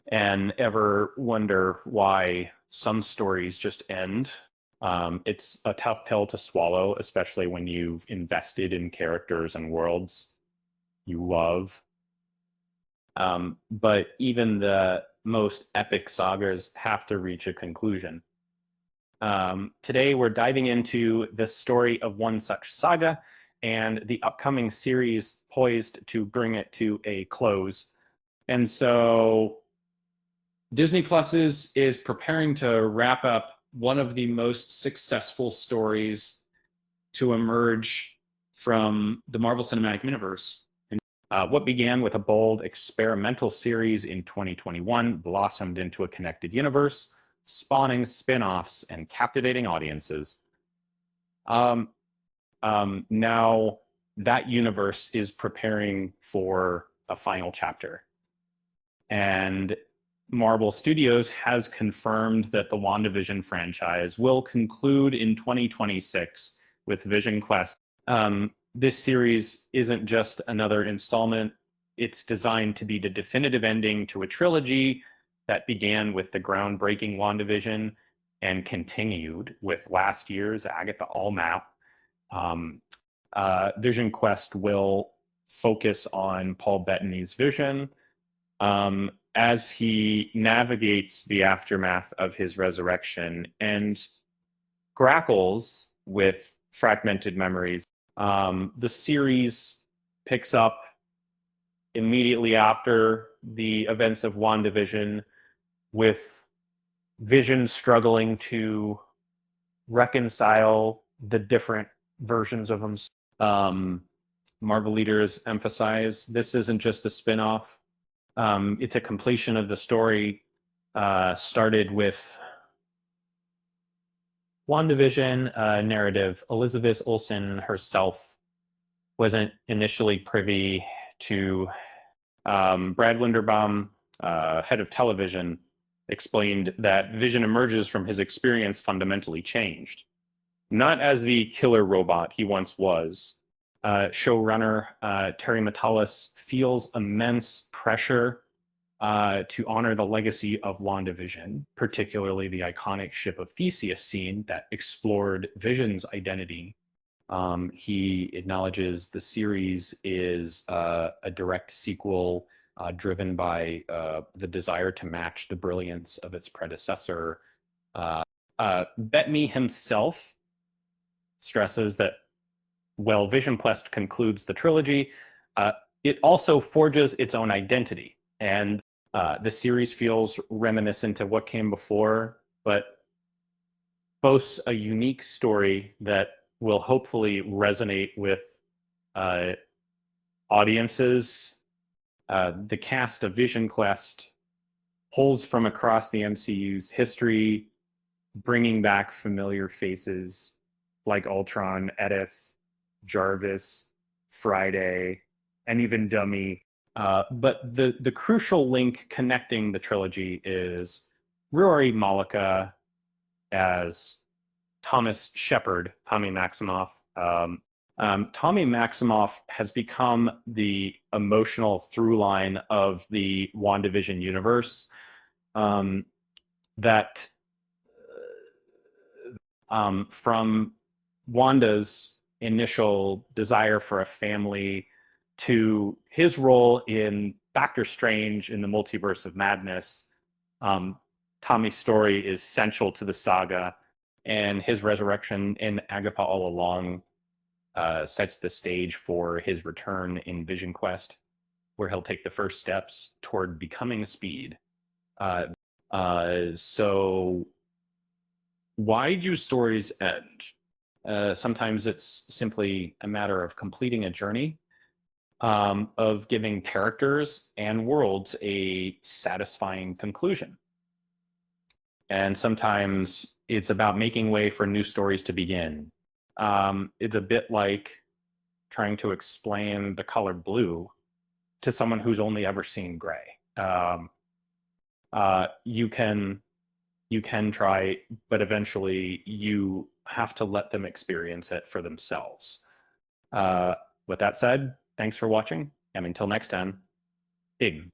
and ever wonder why some stories just end. It's a tough pill to swallow, especially when you've invested in characters and worlds you love. But even the most epic sagas have to reach a conclusion. Today, we're diving into the story of one such saga and the upcoming series poised to bring it to a close. And so Disney Plus is preparing to wrap up one of the most successful stories to emerge from the Marvel Cinematic Universe. What began with a bold experimental series in 2021 blossomed into a connected universe, spawning spin-offs and captivating audiences. Now that universe is preparing for a final chapter. And Marvel Studios has confirmed that the WandaVision franchise will conclude in 2026 with Vision Quest. This series isn't just another installment. It's designed to be the definitive ending to a trilogy that began with the groundbreaking WandaVision and continued with last year's Agatha All-Map. Vision Quest will focus on Paul Bettany's vision as he navigates the aftermath of his resurrection and grapples with fragmented memories. The series picks up immediately after the events of WandaVision, with Vision struggling to reconcile the different versions of himself. Marvel leaders emphasize this isn't just a spin-off. It's a completion of the story started with WandaVision narrative. Elizabeth Olsen herself wasn't initially privy to Brad Linderbaum, head of television, explained that Vision emerges from his experience fundamentally changed. Not as the killer robot he once was. Showrunner Terry Matalas feels immense pressure to honor the legacy of WandaVision, particularly the iconic Ship of Theseus scene that explored Vision's identity. He acknowledges the series is a direct sequel driven by the desire to match the brilliance of its predecessor. Bettany himself stresses that while Vision Quest concludes the trilogy, it also forges its own identity. And the series feels reminiscent of what came before, but boasts a unique story that will hopefully resonate with audiences. The cast of Vision Quest pulls from across the MCU's history, bringing back familiar faces like Ultron, Edith, Jarvis, Friday, and even Dummy. But the crucial link connecting the trilogy is Rory Malika as Thomas Shepard, Tommy Maximoff. Tommy Maximoff has become the emotional through line of the WandaVision universe. That from Wanda's initial desire for a family to his role in Doctor Strange in the Multiverse of Madness, Tommy's story is central to the saga, and his resurrection in Agatha All Along sets the stage for his return in Vision Quest, where he'll take the first steps toward becoming Speed. So why do stories end? Sometimes it's simply a matter of completing a journey, of giving characters and worlds a satisfying conclusion. And sometimes it's about making way for new stories to begin. It's a bit like trying to explain the color blue to someone who's only ever seen gray. You can try, but eventually you have to let them experience it for themselves. With that said, thanks for watching, and until next time, big